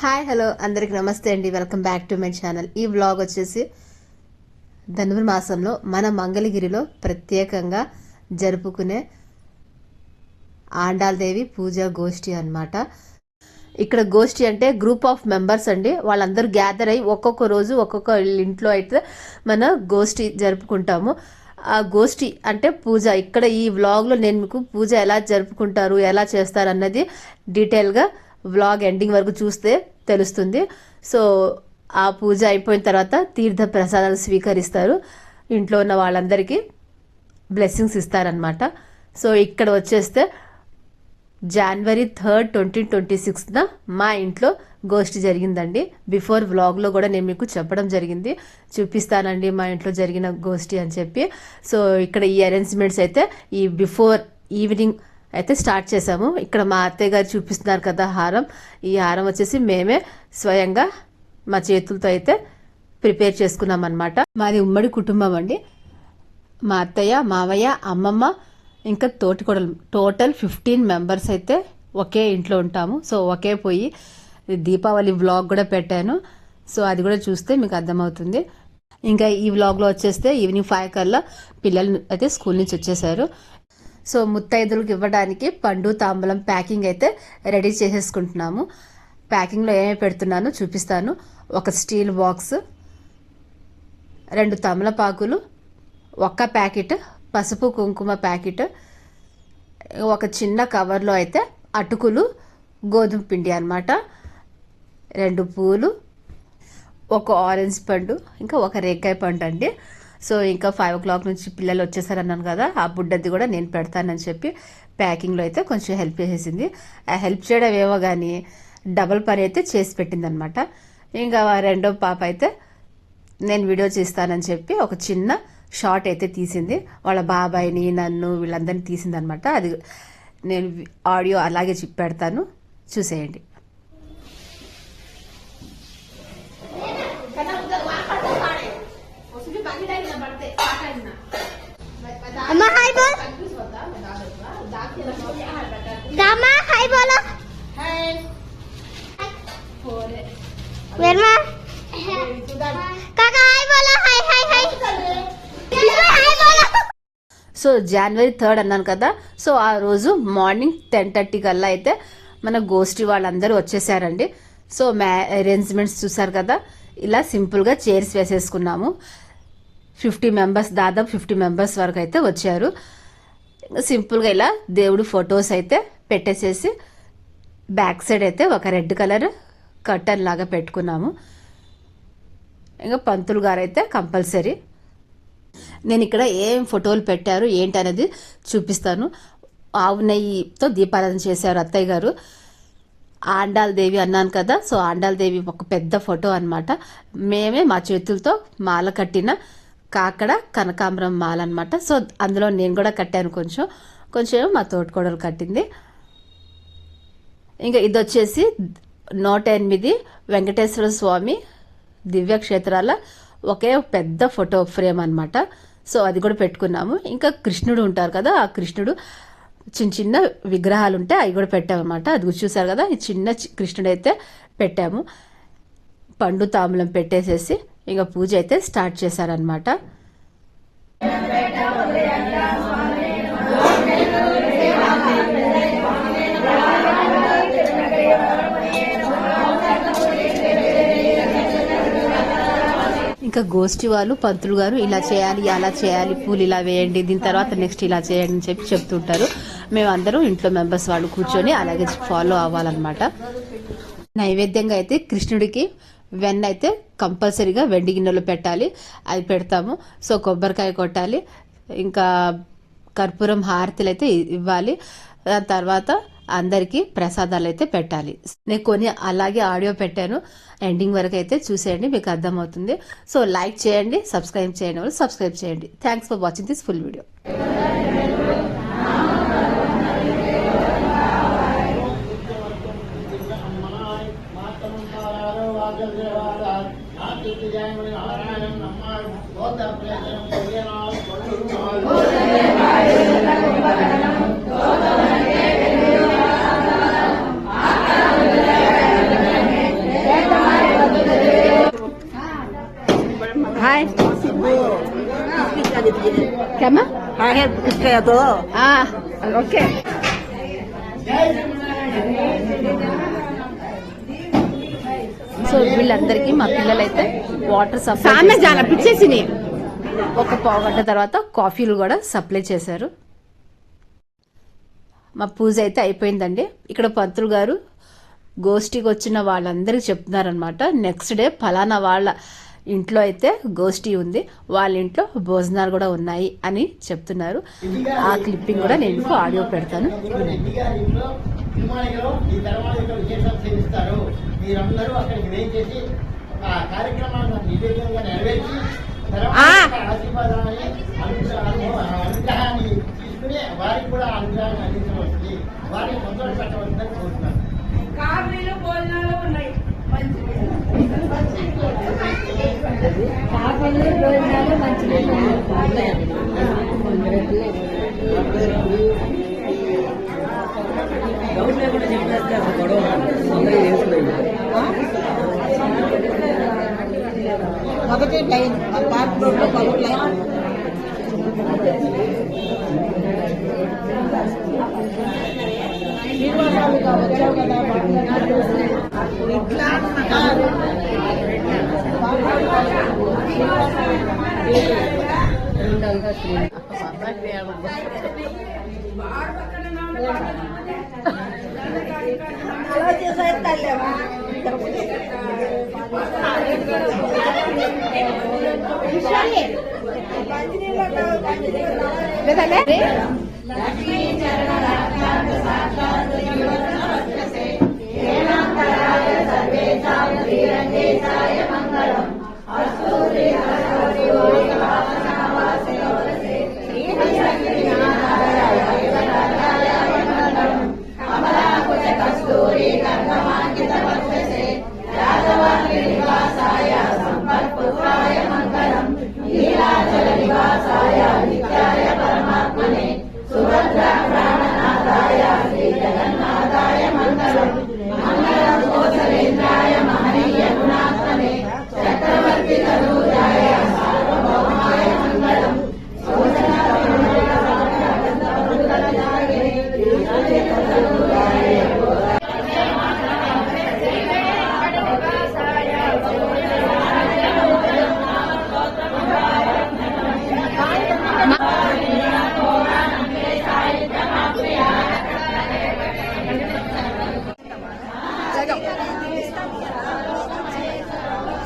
Hi hello అందరికి నమస్తే అండి. Welcome back to my channel. ఈ వ్లాగ్ వచ్చేసి ధనుర్మాసంలో మన మంగళగిరిలో ప్రత్యేకంగా జరుపుకునే ఆండాల్దేవి పూజ గోష్ఠి అన్నమాట. ఇక్కడ గోష్ఠి అంటే గ్రూప్ ఆఫ్ మెంబర్స్ అండి. వాళ్ళందరూ గ్యాదర్ అయ్యి ఒక్కొక్క రోజు ఒక్కొక్క ఇంట్లో అయితే మన గోష్ఠి జరుపుకుంటాము. ఆ గోష్ఠి అంటే పూజ. ఇక్కడ ఈ వ్లాగ్లో నేను మీకు పూజ ఎలా జరుపుకుంటారు, ఎలా చేస్తారు అన్నది డీటెయిల్గా వ్లాగ్ ఎండింగ్ వరకు చూస్తే తెలుస్తుంది. సో ఆ పూజ అయిపోయిన తర్వాత తీర్థ ప్రసాదాలు స్వీకరిస్తారు. ఇంట్లో ఉన్న వాళ్ళందరికీ బ్లెస్సింగ్స్ ఇస్తారనమాట. సో ఇక్కడ వచ్చేస్తే January 3rd, 2026న మా ఇంట్లో గోష్ఠి జరిగిందండి. బిఫోర్ వ్లాగ్లో కూడా నేను మీకు చెప్పడం జరిగింది, చూపిస్తానండి మా ఇంట్లో జరిగిన గోష్ఠి అని చెప్పి. సో ఇక్కడ ఈ అరేంజ్మెంట్స్ అయితే ఈ బిఫోర్ ఈవినింగ్ అయితే స్టార్ట్ చేసాము. ఇక్కడ మా అత్తయ్య గారు చూపిస్తున్నారు కదా హారం. ఈ హారం వచ్చేసి మేమే స్వయంగా మా చేతులతో అయితే ప్రిపేర్ చేసుకున్నాం అనమాట. మాది ఉమ్మడి కుటుంబం అండి. మా అత్తయ్య, మావయ్య, అమ్మమ్మ, ఇంకా తోటికోడలు, టోటల్ 15 మెంబర్స్ అయితే ఒకే ఇంట్లో ఉంటాము. సో ఒకే పోయి దీపావళి వ్లాగ్ కూడా పెట్టాను. సో అది కూడా చూస్తే మీకు అర్థమవుతుంది. ఇంకా ఈ వ్లాగ్లో వచ్చేస్తే ఈవినింగ్ 5 కల్లా పిల్లలు అయితే స్కూల్ నుంచి వచ్చేసారు. సో ముత్తైదులకు ఇవ్వడానికి పండు తాంబూలం ప్యాకింగ్ అయితే రెడీ చేసేసుకుంటున్నాము. ప్యాకింగ్లో ఏమేమి పెడుతున్నానో చూపిస్తాను. ఒక స్టీల్ బాక్స్, 2 తమలపాకులు, 1 ప్యాకెట్ పసుపు కుంకుమ ప్యాకెట్, ఒక చిన్న కవర్లో అయితే అటుకులు, గోధుమ పిండి అన్నమాట, 2 పూలు, 1 ఆరెంజ్ పండు, ఇంకా 1 రేగ్గాయ పండు అండి. సో ఇంకా 5 o'clock నుంచి పిల్లలు వచ్చేసారన్నాను కదా, ఆ బుడ్డది కూడా నేను పెడతానని చెప్పి ప్యాకింగ్లో అయితే కొంచెం హెల్ప్ చేసేసింది. ఆ హెల్ప్ చేయడం ఏమో కానీ డబల్ పని అయితే చేసి పెట్టింది అనమాట. ఇంకా రెండో పాప అయితే నేను వీడియో చేస్తానని చెప్పి ఒక చిన్న షార్ట్ అయితే తీసింది. వాళ్ళ బాబాయ్ని, నన్ను, వీళ్ళందరినీ తీసింది అనమాట. అది నేను ఆడియో అలాగే పెడతాను, చూసేయండి. अम्मा हाय बोल दामा हाय बोलो हाय वर्मा काका हाय बोलो हाय हाय हाय हाय बोलो. సో January 3rd అన్నాను కదా. సో ఆ రోజు మార్నింగ్ 10:30 కల్లా అయితే మన గోష్ఠి వాళ్ళందరూ వచ్చేసారండి. సో అరేంజ్మెంట్స్ చూసారు కదా, ఇలా సింపుల్గా చైర్స్ వేసేసుకున్నాము. 50 మెంబర్స్, దాదాపు 50 మెంబర్స్ వరకు అయితే వచ్చారు. సింపుల్గా ఇలా దేవుడు ఫొటోస్ అయితే పెట్టేసేసి బ్యాక్ సైడ్ అయితే ఒక రెడ్ కలర్ కర్టన్ లాగా పెట్టుకున్నాము. ఇంకా పంతులు గారు అయితే కంపల్సరీ. నేను ఇక్కడ ఏం ఫోటోలు పెట్టారు ఏంటి అనేది చూపిస్తాను. ఆవు నెయ్యితో దీపారాధన చేశారు అత్తయ్య గారు. ఆండాల్దేవి అన్నాను కదా, సో ఆండాల్దేవి ఒక పెద్ద ఫోటో అనమాట. మేమే మా చేతులతో మాల కట్టిన కాకడ కనకాంబరం మాల అనమాట. సో అందులో నేను కూడా కట్టాను, కొంచెం మా తోటికోడలు కట్టింది. ఇంకా ఇది వచ్చేసి 108 వెంకటేశ్వర స్వామి దివ్యక్షేత్రాల ఒకే పెద్ద ఫోటో ఫ్రేమ్ అనమాట. సో అది కూడా పెట్టుకున్నాము. ఇంకా కృష్ణుడు ఉంటారు కదా, ఆ కృష్ణుడు చిన్న చిన్న విగ్రహాలు ఉంటే అవి కూడా పెట్టామన్నమాట. అది చూసారు కదా, ఈ చిన్న కృష్ణుడు అయితే పెట్టాము. పండు తాంబూలం పెట్టేసేసి ఇంకా పూజ అయితే స్టార్ట్ చేశారనమాట. ఇంకా గోష్ఠి వాళ్ళు, పంతులు గారు ఇలా చేయాలి, అలా చేయాలి, పూలు ఇలా వేయండి, దీని తర్వాత నెక్స్ట్ ఇలా చేయండి అని చెప్పి చెప్తుంటారు. మేమందరం ఇంట్లో మెంబర్స్ వాళ్ళు కూర్చొని అలాగే ఫాలో అవ్వాలన్నమాట. నైవేద్యంగా అయితే కృష్ణుడికి వెన్న అయితే కంపల్సరీగా వెండి గిన్నెలో పెట్టాలి, అది పెడతాము. సో కొబ్బరికాయ కొట్టాలి, ఇంకా కర్పూరం హారతులు అయితే ఇవ్వాలి. దాని తర్వాత అందరికీ ప్రసాదాలు అయితే పెట్టాలి. నేను కొన్ని అలాగే ఆడియో పెట్టాను, ఎండింగ్ వరకు అయితే చూసేయండి, మీకు అర్థమవుతుంది. సో లైక్ చేయండి, సబ్స్క్రైబ్ చేయండి, వాళ్ళు సబ్స్క్రైబ్ చేయండి. Thanks for watching this full video. కేమా इसका ఓకే. సో వీళ్ళందరికీ మా పిల్లలైతే వాటర్ సప్లై పిచ్చేసి ఒక పావుగంట తర్వాత కాఫీలు కూడా సప్లై చేశారు. మా పూజ అయితే అయిపోయిందండి. ఇక్కడ పంతులు గారు గోష్ఠికి వచ్చిన వాళ్ళందరికీ చెప్తున్నారనమాట, నెక్స్ట్ డే ఫలానా వాళ్ళ ఇంట్లో అయితే గోష్ఠి ఉంది, వాళ్ళ ఇంట్లో భోజనాలు కూడా ఉన్నాయి అని చెప్తున్నారు. ఆ క్లిప్పింగ్ కూడా నేను మీకు ఆడియో పెడతాను. మీరందరూ అక్కడికి వేయించేసి ఆ కార్యక్రమాన్ని నిర్విఘ్నంగా నెరవేర్చి ఆశీర్వాదాన్ని అనుగ్రహాన్ని తీసుకుని వారికి కూడా అనుగ్రహాన్ని అందించవలసింది, వారిని సంతోష పెట్టవలసిందని కోరుతున్నాను. మొదటి లైన్ పార్క్ రోడ్ లో మొదటి లైన్ వచ్చావు కదా ఇట్లా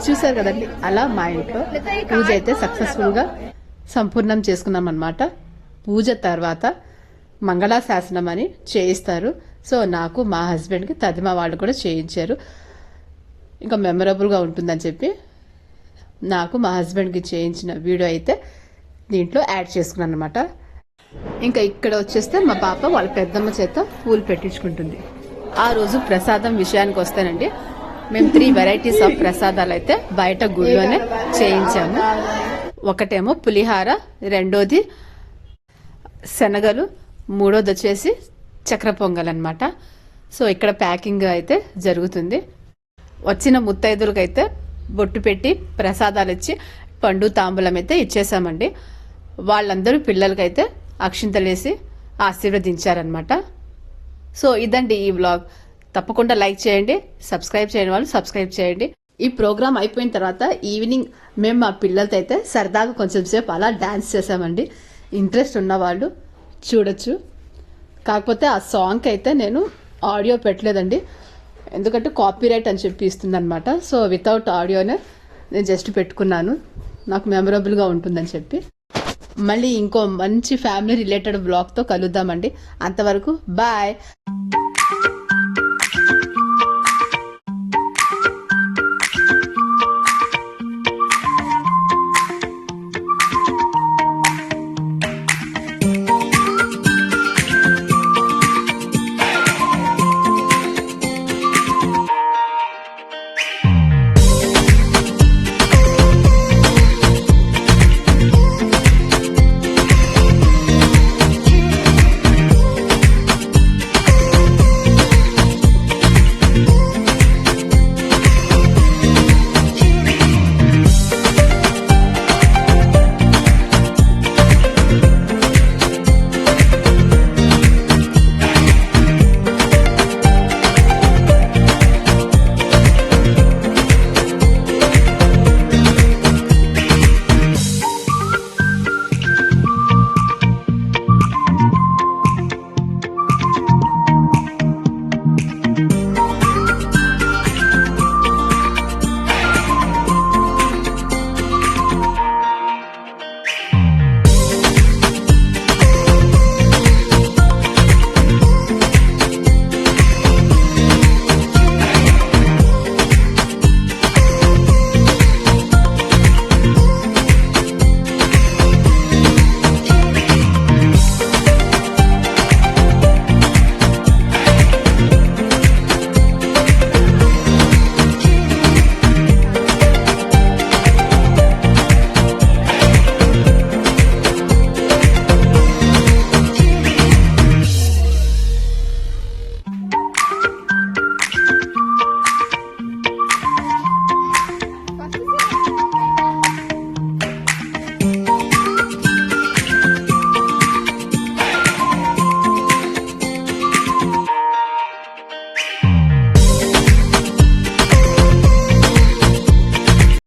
చూసారు కదండి, అలా మా ఇంట్లో పూజ అయితే సక్సెస్ఫుల్ గా సంపూర్ణం చేసుకున్నాం అన్నమాట. పూజ తర్వాత మంగళాశాసనం అని చేయిస్తారు. సో నాకు మా హస్బెండ్కి తదిమ వాళ్ళు కూడా చేయించారు. ఇంకా మెమరబుల్గా ఉంటుందని చెప్పి నాకు మా హస్బెండ్కి చేయించిన వీడియో అయితే దీంట్లో యాడ్ చేసుకున్నాను అనమాట. ఇంకా ఇక్కడ వచ్చేస్తే మా పాప వాళ్ళ పెద్దమ్మ చేత పూలు పెట్టించుకుంటుంది. ఆ రోజు ప్రసాదం విషయానికి వస్తానండి, మేము 3 వెరైటీస్ ఆఫ్ ప్రసాదాలు అయితే బయట గుడిలోనే చేయించాము. ఒకటేమో పులిహార, రెండోది శనగలు, మూడోది వచ్చేసి చక్ర పొంగల్ అనమాట. సో ఇక్కడ ప్యాకింగ్ అయితే జరుగుతుంది. వచ్చిన ముత్తైదులకైతే బొట్టు పెట్టి ప్రసాదాలు ఇచ్చి పండు తాంబూలం అయితే ఇచ్చేసామండి. వాళ్ళందరూ పిల్లలకైతే అక్షింతలేసి ఆశీర్వదించారనమాట. సో ఇదండి ఈ వ్లాగ్. తప్పకుండా లైక్ చేయండి, సబ్స్క్రైబ్ చేయని వాళ్ళు సబ్స్క్రైబ్ చేయండి. ఈ ప్రోగ్రామ్ అయిపోయిన తర్వాత ఈవినింగ్ మేము మా పిల్లలతో అయితే సరదాగా కొంచెం సేపు అలా డాన్స్ చేసామండి. ఇంట్రెస్ట్ ఉన్న వాళ్ళు చూడొచ్చు. కాకపోతే ఆ సాంగ్కి అయితే నేను ఆడియో పెట్టలేదండి, ఎందుకంటే కాపీరైట్ అని చెప్పి ఇస్తుందన్నమాట. సో వితౌట్ ఆడియోనే నేను జస్ట్ పెట్టుకున్నాను, నాకు మెమరబుల్గా ఉంటుందని చెప్పి. మళ్ళీ ఇంకో మంచి ఫ్యామిలీ రిలేటెడ్ బ్లాగ్తో కలుద్దామండి. అంతవరకు బాయ్.